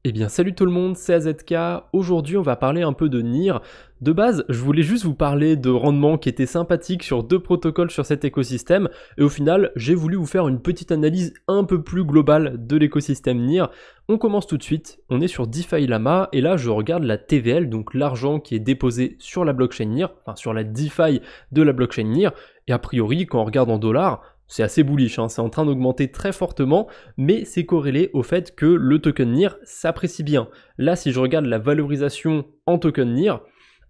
Eh bien salut tout le monde, c'est AZK. Aujourd'hui on va parler un peu de NIR. De base, je voulais juste vous parler de rendement qui était sympathique sur deux protocoles sur cet écosystème, et au final j'ai voulu vous faire une petite analyse un peu plus globale de l'écosystème NIR. On commence tout de suite, on est sur DeFi Llama, et là je regarde la TVL, donc l'argent qui est déposé sur la blockchain NIR, enfin sur la DeFi de la blockchain NIR, et a priori quand on regarde en dollars, c'est assez bullish, c'est en train d'augmenter très fortement, mais c'est corrélé au fait que le token NIR s'apprécie bien. Là, si je regarde la valorisation en token NIR,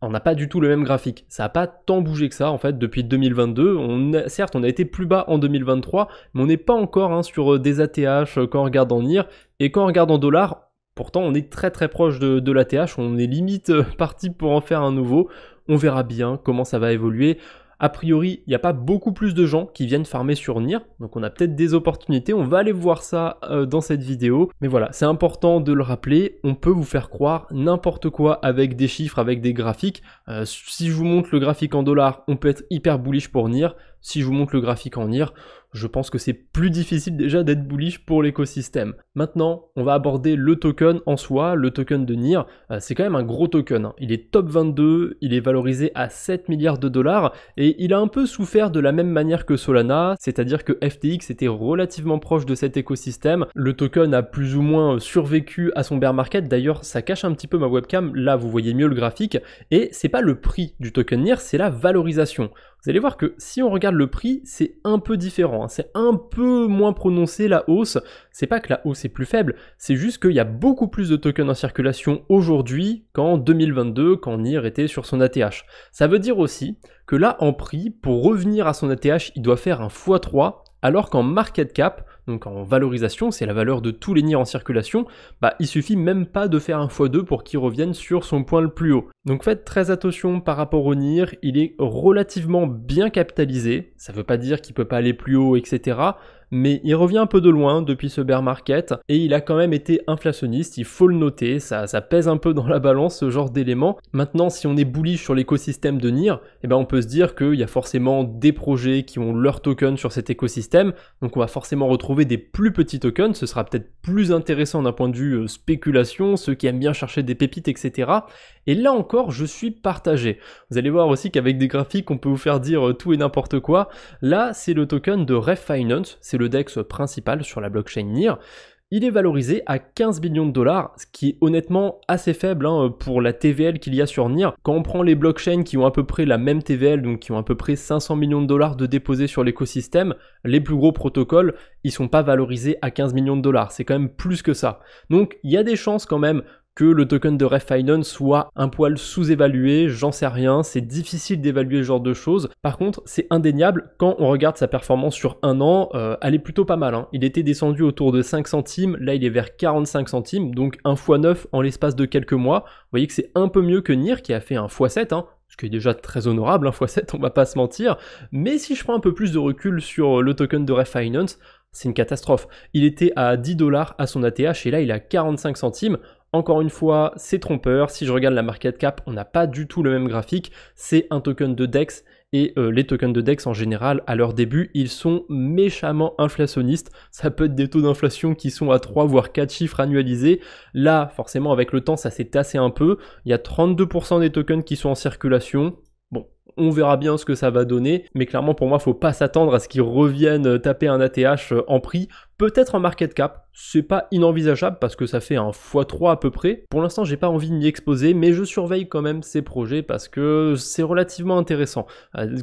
on n'a pas du tout le même graphique. Ça n'a pas tant bougé que ça, en fait, depuis 2022. Certes, on a été plus bas en 2023, mais on n'est pas encore sur des ATH quand on regarde en NIR, et quand on regarde en dollars, pourtant on est très très proche de l'ATH, on est limite parti pour en faire un nouveau. On verra bien comment ça va évoluer. A priori, il n'y a pas beaucoup plus de gens qui viennent farmer sur NIR, donc on a peut-être des opportunités, on va aller voir ça dans cette vidéo. Mais voilà, c'est important de le rappeler, on peut vous faire croire n'importe quoi avec des chiffres, avec des graphiques. Si je vous montre le graphique en dollars, on peut être hyper bullish pour NIR. Si je vous montre le graphique en NIR, je pense que c'est plus difficile déjà d'être bullish pour l'écosystème. Maintenant, on va aborder le token en soi, le token de NIR. C'est quand même un gros token, il est top 22, il est valorisé à 7 milliards de dollars et il a un peu souffert de la même manière que Solana, c'est-à-dire que FTX était relativement proche de cet écosystème. Le token a plus ou moins survécu à son bear market, d'ailleurs ça cache un petit peu ma webcam, là vous voyez mieux le graphique, et c'est pas le prix du token NIR, c'est la valorisation. Vous allez voir que si on regarde le prix, c'est un peu différent, c'est un peu moins prononcé la hausse. C'est pas que la hausse est plus faible, c'est juste qu'il y a beaucoup plus de tokens en circulation aujourd'hui qu'en 2022, quand NIR était sur son ATH. Ça veut dire aussi que là, en prix, pour revenir à son ATH, il doit faire un x3, alors qu'en market cap, donc en valorisation, c'est la valeur de tous les NIR en circulation, il suffit même pas de faire un x2 pour qu'il revienne sur son point le plus haut. Donc faites très attention par rapport au NIR, il est relativement bien capitalisé, ça veut pas dire qu'il peut pas aller plus haut, etc., mais il revient un peu de loin depuis ce bear market, et il a quand même été inflationniste, il faut le noter, ça pèse un peu dans la balance ce genre d'éléments. Maintenant, si on est bullish sur l'écosystème de NIR, on peut se dire qu'il y a forcément des projets qui ont leur token sur cet écosystème, donc on va forcément retrouver des plus petits tokens, ce sera peut-être plus intéressant d'un point de vue spéculation, ceux qui aiment bien chercher des pépites, etc. Et là encore, je suis partagé. Vous allez voir aussi qu'avec des graphiques, on peut vous faire dire tout et n'importe quoi. Là, c'est le token de Rev Finance, c'est le DEX principal sur la blockchain NIR. Il est valorisé à 15 millions de dollars, ce qui est honnêtement assez faible pour la TVL qu'il y a sur NIR. Quand on prend les blockchains qui ont à peu près la même TVL, donc qui ont à peu près 500 millions de dollars de déposés sur l'écosystème, les plus gros protocoles, ils sont pas valorisés à 15 millions de dollars, c'est quand même plus que ça. Donc il y a des chances quand même que le token de Rev Finance soit un poil sous-évalué, j'en sais rien, c'est difficile d'évaluer ce genre de choses. Par contre, c'est indéniable, quand on regarde sa performance sur un an, elle est plutôt pas mal. Il était descendu autour de 5 centimes, là il est vers 45 centimes, donc un x9 en l'espace de quelques mois. Vous voyez que c'est un peu mieux que NIR qui a fait un x7, ce qui est déjà très honorable, un x7, on va pas se mentir. Mais si je prends un peu plus de recul sur le token de Rev Finance, c'est une catastrophe. Il était à 10 dollars à son ATH et là il est à 45 centimes. Encore une fois, c'est trompeur. Si je regarde la market cap, on n'a pas du tout le même graphique. C'est un token de DEX et les tokens de DEX en général, à leur début, ils sont méchamment inflationnistes. Ça peut être des taux d'inflation qui sont à 3 voire 4 chiffres annualisés. Là, forcément, avec le temps, ça s'est tassé un peu. Il y a 32% des tokens qui sont en circulation. Bon, on verra bien ce que ça va donner, mais clairement pour moi, faut pas s'attendre à ce qu'ils reviennent taper un ATH en prix. Peut-être en market cap, c'est pas inenvisageable parce que ça fait un x3 à peu près. Pour l'instant, j'ai pas envie de m'y exposer, mais je surveille quand même ces projets parce que c'est relativement intéressant.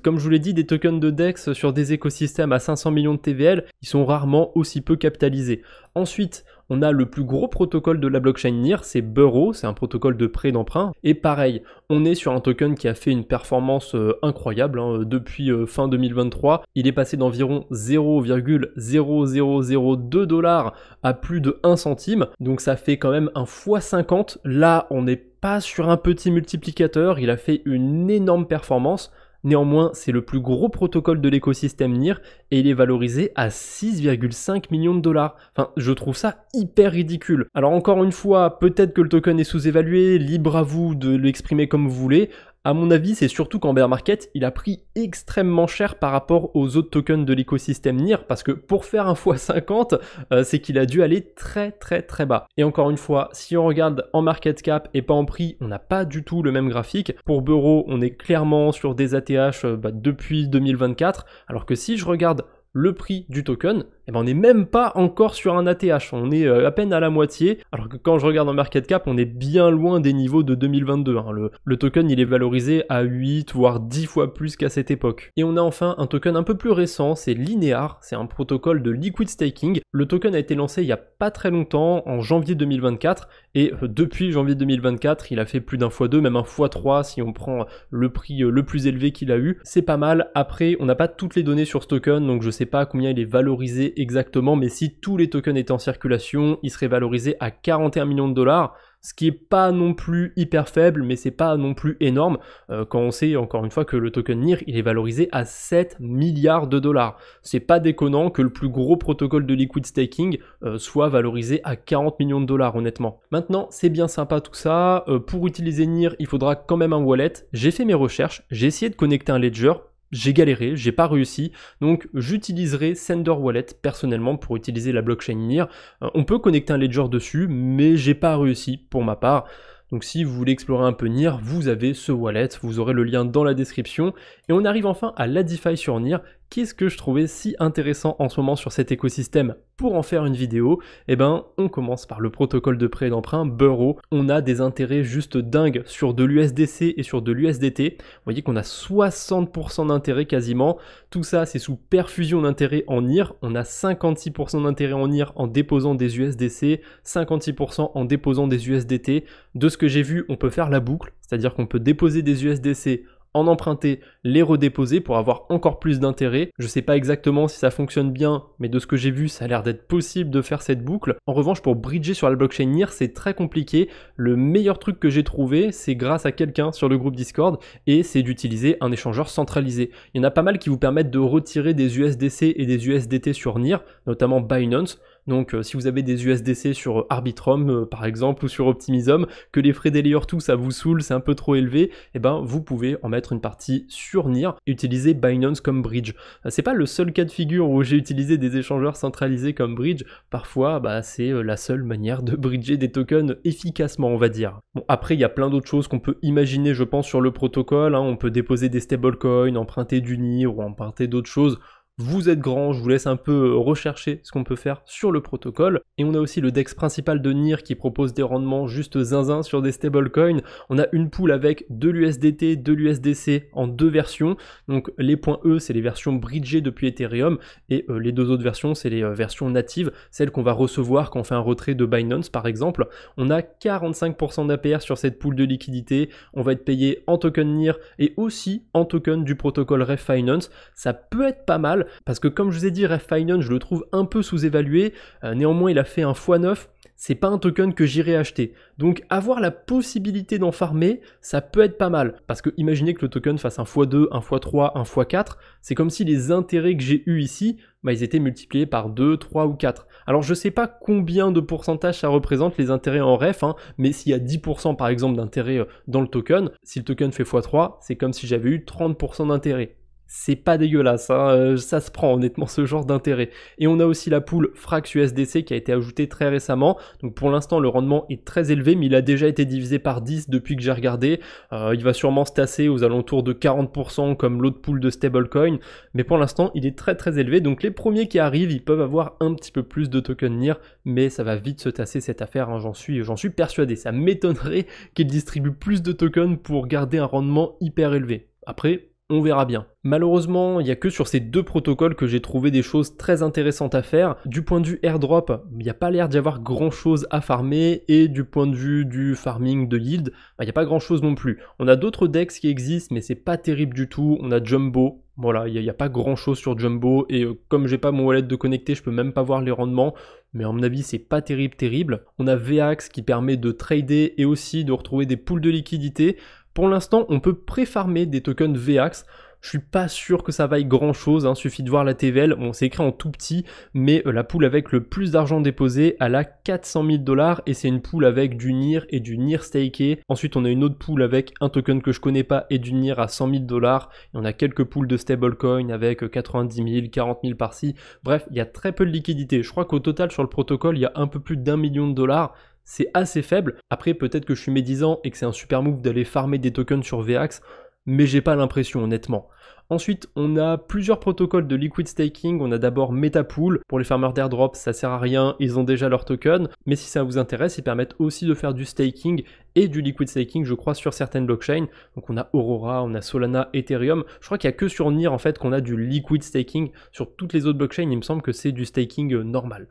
Comme je vous l'ai dit, des tokens de DEX sur des écosystèmes à 500 millions de TVL, ils sont rarement aussi peu capitalisés. Ensuite, on a le plus gros protocole de la blockchain NIR, c'est Burrow, c'est un protocole de prêt d'emprunt. Et pareil, on est sur un token qui a fait une performance incroyable depuis fin 2023. Il est passé d'environ 0,0002 dollars à plus de 1 centime. Donc ça fait quand même un x50. Là, on n'est pas sur un petit multiplicateur. Il a fait une énorme performance. Néanmoins, c'est le plus gros protocole de l'écosystème NIR et il est valorisé à 6,5 millions de dollars. Enfin, je trouve ça hyper ridicule. Alors encore une fois, peut-être que le token est sous-évalué, libre à vous de l'exprimer comme vous voulez. À mon avis, c'est surtout qu'en bear market, il a pris extrêmement cher par rapport aux autres tokens de l'écosystème NIR, parce que pour faire un x50, c'est qu'il a dû aller très bas. Et encore une fois, si on regarde en market cap et pas en prix, on n'a pas du tout le même graphique. Pour Burrow, on est clairement sur des ATH depuis 2024, alors que si je regarde le prix du token, eh ben on n'est même pas encore sur un ATH, on est à peine à la moitié, alors que quand je regarde en market cap, on est bien loin des niveaux de 2022. Hein. Le token, il est valorisé à 8, voire 10 fois plus qu'à cette époque. Et on a enfin un token un peu plus récent, c'est Linear, c'est un protocole de liquid staking. Le token a été lancé il y a pas très longtemps, en janvier 2024, et depuis janvier 2024, il a fait plus d'un x2, même un x3 si on prend le prix le plus élevé qu'il a eu. C'est pas mal. Après, on n'a pas toutes les données sur ce token, donc je sais pas combien il est valorisé exactement, mais si tous les tokens étaient en circulation, il serait valorisé à 41 millions de dollars, ce qui est pas non plus hyper faible, mais c'est pas non plus énorme, quand on sait encore une fois que le token NIR, il est valorisé à 7 milliards de dollars. C'est pas déconnant que le plus gros protocole de liquid staking soit valorisé à 40 millions de dollars, honnêtement. Maintenant, c'est bien sympa tout ça, pour utiliser NIR, il faudra quand même un wallet. J'ai fait mes recherches, j'ai essayé de connecter un ledger, j'ai galéré, j'ai pas réussi, donc j'utiliserai Sender Wallet personnellement pour utiliser la blockchain NIR. On peut connecter un ledger dessus, mais j'ai pas réussi pour ma part. Donc si vous voulez explorer un peu NIR, vous avez ce wallet, vous aurez le lien dans la description. Et on arrive enfin à la DeFi sur NIR. Qu'est-ce que je trouvais si intéressant en ce moment sur cet écosystème pour en faire une vidéo? Eh ben, on commence par le protocole de prêt et d'emprunt Burrow. On a des intérêts juste dingues sur de l'USDC et sur de l'USDT. Vous voyez qu'on a 60% d'intérêt quasiment. Tout ça, c'est sous perfusion d'intérêt en NIR. On a 56% d'intérêt en NIR en déposant des USDC, 56% en déposant des USDT. De ce que j'ai vu, on peut faire la boucle, c'est-à-dire qu'on peut déposer des USDC, en emprunter, les redéposer pour avoir encore plus d'intérêt. Je sais pas exactement si ça fonctionne bien, mais de ce que j'ai vu, ça a l'air d'être possible de faire cette boucle. En revanche, pour bridger sur la blockchain NIR, c'est très compliqué. Le meilleur truc que j'ai trouvé, c'est grâce à quelqu'un sur le groupe Discord, et c'est d'utiliser un échangeur centralisé. Il y en a pas mal qui vous permettent de retirer des USDC et des USDT sur NIR, notamment Binance. Donc si vous avez des USDC sur Arbitrum par exemple ou sur Optimism, que les frais des layer 2 ça vous saoule, c'est un peu trop élevé, et ben vous pouvez en mettre une partie sur NIR et utiliser Binance comme bridge. C'est pas le seul cas de figure où j'ai utilisé des échangeurs centralisés comme bridge, parfois c'est la seule manière de bridger des tokens efficacement, on va dire. Bon, après il y a plein d'autres choses qu'on peut imaginer je pense sur le protocole, hein. On peut déposer des stablecoins, emprunter du NIR ou emprunter d'autres choses. Vous êtes grand, je vous laisse un peu rechercher ce qu'on peut faire sur le protocole. Et on a aussi le DEX principal de NIR qui propose des rendements juste zinzin sur des stablecoins. On a une pool avec de l'USDT, de l'USDC en deux versions. Donc les points E, c'est les versions bridgées depuis Ethereum. Et les deux autres versions, c'est les versions natives, celles qu'on va recevoir quand on fait un retrait de Binance par exemple. On a 45% d'APR sur cette pool de liquidité. On va être payé en token NIR et aussi en token du protocole Ref Finance. Ça peut être pas mal. Parce que comme je vous ai dit, Ref Finance, je le trouve un peu sous-évalué. Néanmoins, il a fait un x9. C'est pas un token que j'irai acheter. Donc avoir la possibilité d'en farmer, ça peut être pas mal. Parce que imaginez que le token fasse un x2, un x3, un x4. C'est comme si les intérêts que j'ai eu ici, ils étaient multipliés par 2, 3 ou 4. Alors je sais pas combien de pourcentage ça représente les intérêts en ref, mais s'il y a 10% par exemple d'intérêt dans le token, si le token fait x3, c'est comme si j'avais eu 30% d'intérêt. C'est pas dégueulasse, ça se prend honnêtement ce genre d'intérêt. Et on a aussi la pool Frax USDC qui a été ajoutée très récemment. Donc pour l'instant le rendement est très élevé, mais il a déjà été divisé par 10 depuis que j'ai regardé. Il va sûrement se tasser aux alentours de 40% comme l'autre pool de stablecoin. Mais pour l'instant il est très élevé. Donc les premiers qui arrivent, ils peuvent avoir un petit peu plus de tokens NIR. Mais ça va vite se tasser cette affaire, j'en suis persuadé. Ça m'étonnerait qu'ils distribuent plus de tokens pour garder un rendement hyper élevé. Après, on verra bien. Malheureusement, il n'y a que sur ces deux protocoles que j'ai trouvé des choses très intéressantes à faire. Du point de vue airdrop, il n'y a pas l'air d'y avoir grand chose à farmer, et du point de vue du farming de yield, il n'y a pas grand chose non plus. On a d'autres DEX qui existent, mais c'est pas terrible du tout. On a Jumbo, voilà, il n'y a pas grand chose sur Jumbo, et comme j'ai pas mon wallet de connecté, je peux même pas voir les rendements, mais à mon avis c'est pas terrible. On a VAX qui permet de trader et aussi de retrouver des pools de liquidité. Pour l'instant, on peut pré-farmer des tokens VAX. Je suis pas sûr que ça vaille grand chose, hein, suffit de voir la TVL, bon c'est écrit en tout petit, mais la pool avec le plus d'argent déposé, elle a 400 000 $, et c'est une pool avec du NIR et du NIR staké. Ensuite on a une autre pool avec un token que je connais pas et du NIR à 100 000 $, et on a quelques pools de stablecoin avec 90 000, 40 000 par-ci, bref, il y a très peu de liquidité. Je crois qu'au total sur le protocole, il y a un peu plus d'1 million de $, c'est assez faible. Après peut-être que je suis médisant et que c'est un super move d'aller farmer des tokens sur VAX, mais j'ai pas l'impression honnêtement. Ensuite, on a plusieurs protocoles de liquid staking. On a d'abord Metapool. Pour les farmers d'airdrop, ça sert à rien, ils ont déjà leur token. Mais si ça vous intéresse, ils permettent aussi de faire du staking et du liquid staking, je crois, sur certaines blockchains. Donc on a Aurora, on a Solana, Ethereum. Je crois qu'il n'y a que sur NIR en fait qu'on a du liquid staking. Sur toutes les autres blockchains, il me semble que c'est du staking normal.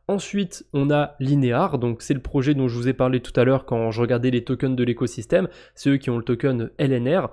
Ensuite, on a Linear, donc c'est le projet dont je vous ai parlé tout à l'heure quand je regardais les tokens de l'écosystème. C'est eux qui ont le token LNR.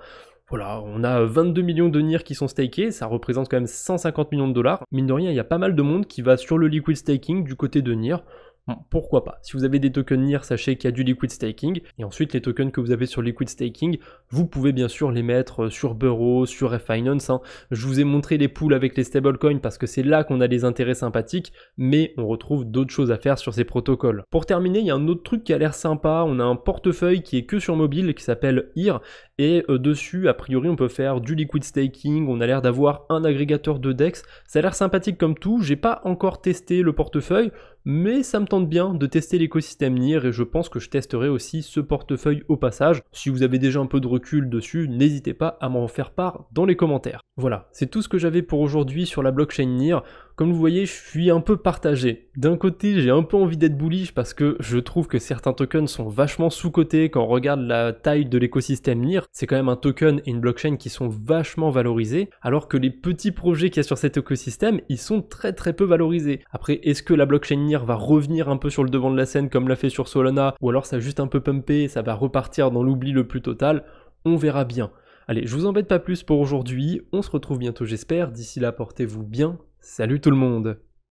Voilà, on a 22 millions de NIR qui sont stakés, ça représente quand même 150 millions de $. Mine de rien, il y a pas mal de monde qui va sur le liquid staking du côté de NIR. Bon, pourquoi pas. Si vous avez des tokens NIR, sachez qu'il y a du liquid staking. Et ensuite, les tokens que vous avez sur liquid staking, vous pouvez bien sûr les mettre sur Burrow, sur F-Finance. Hein. Je vous ai montré les pools avec les stablecoins parce que c'est là qu'on a des intérêts sympathiques, mais on retrouve d'autres choses à faire sur ces protocoles. Pour terminer, il y a un autre truc qui a l'air sympa. On a un portefeuille qui est que sur mobile qui s'appelle IR. Et dessus, a priori, on peut faire du liquid staking. On a l'air d'avoir un agrégateur de DEX. Ça a l'air sympathique comme tout. J'ai pas encore testé le portefeuille, mais ça me tente bien de tester l'écosystème NIR et je pense que je testerai aussi ce portefeuille au passage. Si vous avez déjà un peu de recul dessus, n'hésitez pas à m'en faire part dans les commentaires. Voilà, c'est tout ce que j'avais pour aujourd'hui sur la blockchain NIR. Comme vous voyez, je suis un peu partagé. D'un côté, j'ai un peu envie d'être bullish parce que je trouve que certains tokens sont vachement sous-cotés quand on regarde la taille de l'écosystème NIR. C'est quand même un token et une blockchain qui sont vachement valorisés, alors que les petits projets qu'il y a sur cet écosystème, ils sont très peu valorisés. Après, est-ce que la blockchain NIR va revenir un peu sur le devant de la scène comme l'a fait sur Solana, ou alors ça a juste un peu pumpé et ça va repartir dans l'oubli le plus total? On verra bien. Allez, je vous embête pas plus pour aujourd'hui, on se retrouve bientôt j'espère, d'ici là portez-vous bien, salut tout le monde!